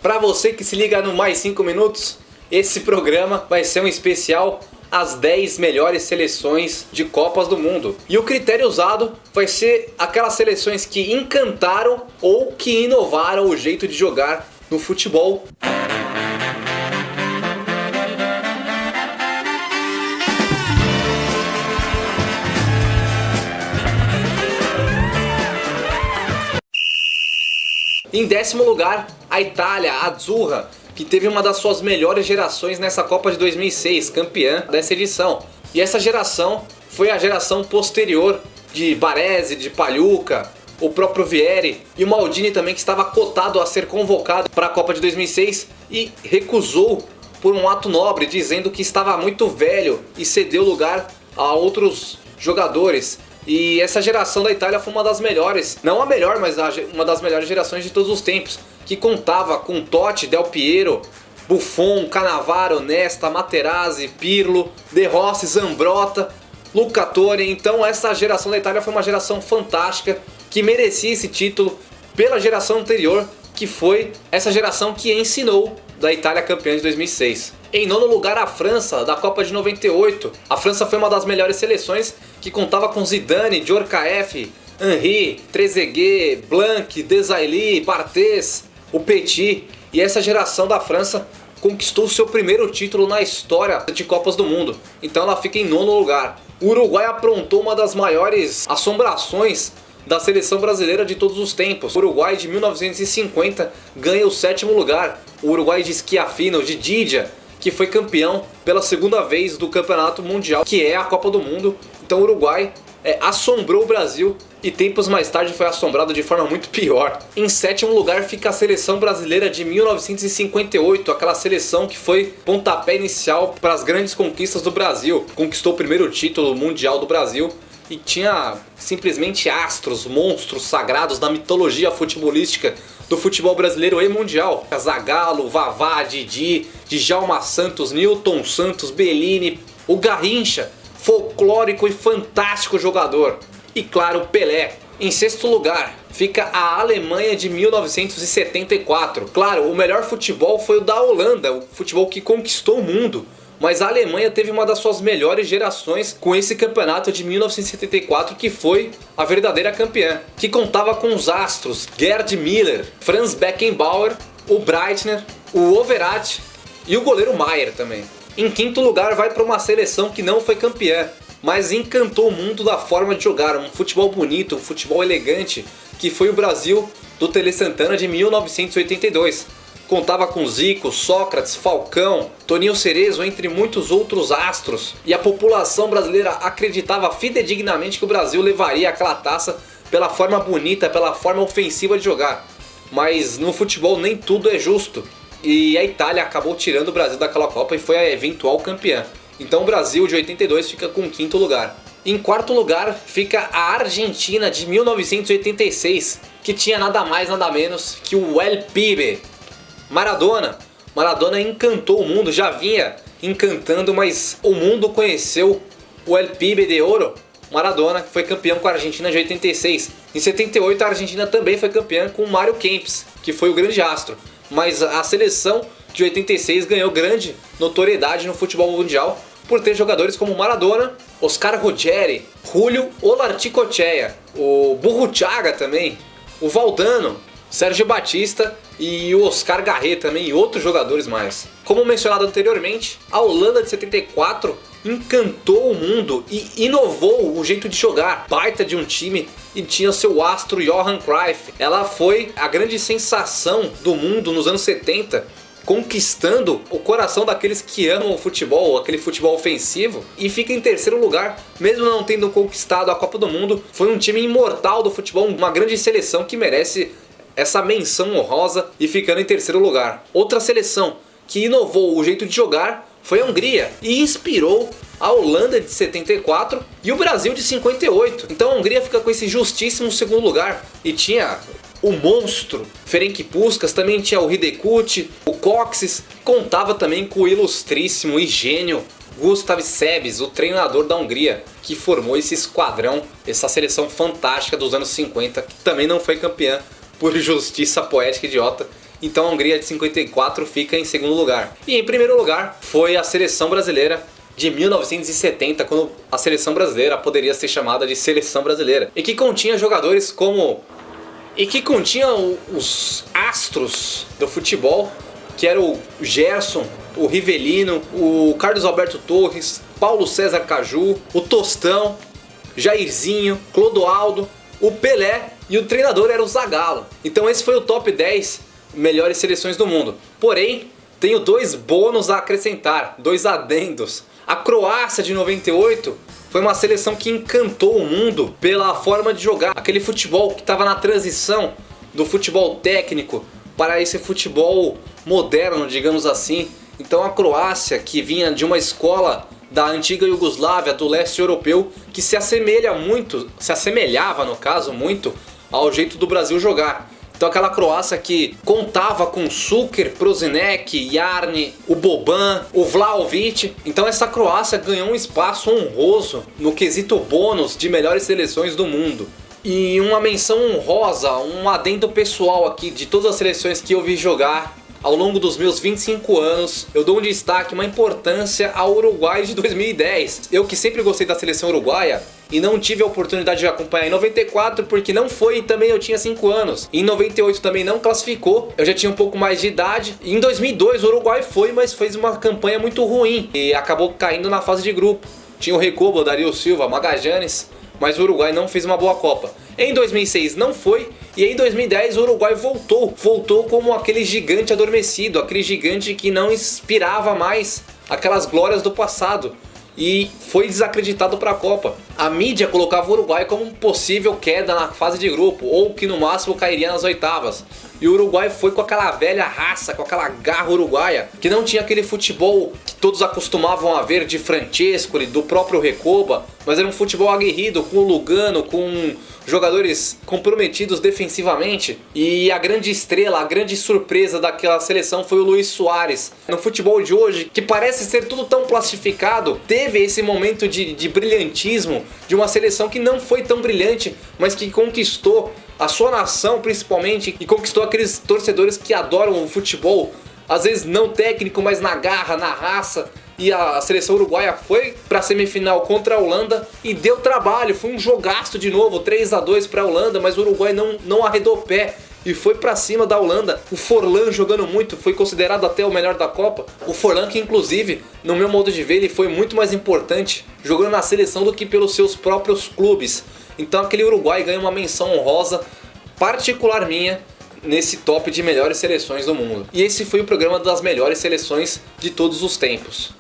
Para você que se liga no Mais 5 Minutos, esse programa vai ser um especial as 10 melhores seleções de Copas do Mundo. E o critério usado vai ser aquelas seleções que encantaram ou que inovaram o jeito de jogar no futebol. Em 10º lugar, a Itália, a Azzurra, que teve uma das suas melhores gerações nessa Copa de 2006, campeã dessa edição. E essa geração foi a geração posterior de Baresi, de Pagliuca, o próprio Vieri e o Maldini também, que estava cotado a ser convocado para a Copa de 2006 e recusou por um ato nobre, dizendo que estava muito velho e cedeu lugar a outros jogadores. E essa geração da Itália foi uma das melhores, não a melhor, mas uma das melhores gerações de todos os tempos, que contava com Totti, Del Piero, Buffon, Cannavaro, Nesta, Materazzi, Pirlo, De Rossi, Zambrotta, Luca Toni. Então essa geração da Itália foi uma geração fantástica, que merecia esse título pela geração anterior, que foi essa geração que ensinou da Itália campeã de 2006. Em 9º lugar, a França, da Copa de 98. A França foi uma das melhores seleções, que contava com Zidane, Djorkaeff, Henry, Trezeguet, Blanc, Desailly, Barthez, o Petit. E essa geração da França conquistou seu primeiro título na história de Copas do Mundo. Então ela fica em 9º lugar. O Uruguai aprontou uma das maiores assombrações da seleção brasileira de todos os tempos. O Uruguai de 1950 ganha o 7º lugar. O Uruguai de Schiaffino, de Didia, que foi campeão pela segunda vez do Campeonato Mundial, que é a Copa do Mundo. Então o Uruguai assombrou o Brasil e tempos mais tarde foi assombrado de forma muito pior. Em 7º lugar fica a seleção brasileira de 1958, aquela seleção que foi pontapé inicial para as grandes conquistas do Brasil. Conquistou o primeiro título mundial do Brasil e tinha simplesmente astros, monstros sagrados da mitologia futebolística do futebol brasileiro e mundial. Zagallo, Vavá, Didi, Djalma Santos, Nilton Santos, Bellini, o Garrincha, folclórico e fantástico jogador. E claro, Pelé. Em 6º lugar fica a Alemanha de 1974. Claro, o melhor futebol foi o da Holanda, o futebol que conquistou o mundo. Mas a Alemanha teve uma das suas melhores gerações com esse campeonato de 1974, que foi a verdadeira campeã, que contava com os astros Gerd Müller, Franz Beckenbauer, o Breitner, o Overath e o goleiro Maier também. Em 5º lugar vai para uma seleção que não foi campeã, mas encantou o mundo da forma de jogar, um futebol bonito, um futebol elegante, que foi o Brasil do Tele Santana de 1982. Contava com Zico, Sócrates, Falcão, Toninho Cerezo, entre muitos outros astros. E a população brasileira acreditava fidedignamente que o Brasil levaria aquela taça pela forma bonita, pela forma ofensiva de jogar. Mas no futebol nem tudo é justo. E a Itália acabou tirando o Brasil daquela Copa e foi a eventual campeã. Então o Brasil de 82 fica com o 5º lugar. Em 4º lugar fica a Argentina de 1986, que tinha nada mais nada menos que o El Pibe, Maradona. Maradona encantou o mundo, já vinha encantando, mas o mundo conheceu o El Pibe de Ouro, Maradona, que foi campeão com a Argentina de 86. Em 78 a Argentina também foi campeã com o Mário Kempes, que foi o grande astro. Mas a seleção de 86 ganhou grande notoriedade no futebol mundial por ter jogadores como Maradona, Oscar Ruggeri, Julio Olarticochea, o Burruchaga também, o Valdano, Sérgio Batista e o Oscar Garré também, e outros jogadores mais. Como mencionado anteriormente, a Holanda de 74 encantou o mundo e inovou o jeito de jogar. Baita de um time, e tinha seu astro Johan Cruyff. Ela foi a grande sensação do mundo nos anos 70, conquistando o coração daqueles que amam o futebol, aquele futebol ofensivo, e fica em 3º lugar, mesmo não tendo conquistado a Copa do Mundo. Foi um time imortal do futebol, uma grande seleção que merece essa menção honrosa e ficando em 3º lugar. Outra seleção que inovou o jeito de jogar foi a Hungria e inspirou a Holanda de 74 e o Brasil de 58. Então a Hungria fica com esse justíssimo 2º lugar. E tinha o monstro Ferenc Puskás, também tinha o Hidekuti, o Kocsis, contava também com o ilustríssimo e gênio Gustav Sebbes, o treinador da Hungria, que formou esse esquadrão, essa seleção fantástica dos anos 50, que também não foi campeã por justiça poética idiota então a Hungria de 54 fica em segundo lugar. E em primeiro lugar foi a seleção brasileira de 1970, quando a seleção brasileira poderia ser chamada de seleção brasileira, e que continha jogadores como... e que continha os astros do futebol, que era o Gerson, o Rivelino, o Carlos Alberto Torres, Paulo César Caju, o Tostão, Jairzinho, Clodoaldo, o Pelé, e o treinador era o Zagallo. Então esse foi o top 10 melhores seleções do mundo. Porém, tenho dois bônus a acrescentar, dois adendos. A Croácia de 98 foi uma seleção que encantou o mundo pela forma de jogar. Aquele futebol que estava na transição do futebol técnico para esse futebol moderno, digamos assim. Então a Croácia, que vinha de uma escola da antiga Iugoslávia, do leste europeu, que se assemelhava no caso muito ao jeito do Brasil jogar. Então aquela Croácia que contava com Šuker, Prosinec, Jarni, o Boban, o Vlahovic. Então essa Croácia ganhou um espaço honroso no quesito bônus de melhores seleções do mundo. E uma menção honrosa, um adendo pessoal aqui de todas as seleções que eu vi jogar ao longo dos meus 25 anos, eu dou um destaque, uma importância ao Uruguai de 2010. Eu que sempre gostei da seleção uruguaia e não tive a oportunidade de acompanhar em 94 porque não foi, e também eu tinha 5 anos. Em 98 também não classificou, eu já tinha um pouco mais de idade. E em 2002 o Uruguai foi, mas fez uma campanha muito ruim e acabou caindo na fase de grupo. Tinha o Recoba, o Dario Silva, Magallanes, mas o Uruguai não fez uma boa Copa. Em 2006 não foi, e em 2010 o Uruguai voltou como aquele gigante adormecido, aquele gigante que não inspirava mais aquelas glórias do passado e foi desacreditado para a Copa. A mídia colocava o Uruguai como possível queda na fase de grupo, ou que no máximo cairia nas oitavas. E o Uruguai foi com aquela velha raça, com aquela garra uruguaia, que não tinha aquele futebol que todos acostumavam a ver de Francescoli, do próprio Recoba, mas era um futebol aguerrido, com o Lugano, com jogadores comprometidos defensivamente. E a grande estrela, a grande surpresa daquela seleção foi o Luis Soares. No futebol de hoje, que parece ser tudo tão plastificado, teve esse momento de brilhantismo de uma seleção que não foi tão brilhante, mas que conquistou a sua nação principalmente, e conquistou aqueles torcedores que adoram o futebol, às vezes não técnico, mas na garra, na raça. E a seleção uruguaia foi para a semifinal contra a Holanda e deu trabalho, foi um jogaço de novo, 3-2 para a Holanda, mas o Uruguai não arredou pé e foi para cima da Holanda. O Forlan jogando muito, foi considerado até o melhor da Copa. O Forlan, que inclusive, no meu modo de ver, ele foi muito mais importante jogando na seleção do que pelos seus próprios clubes. Então aquele Uruguai ganha uma menção honrosa particular minha nesse top de melhores seleções do mundo. E esse foi o programa das melhores seleções de todos os tempos.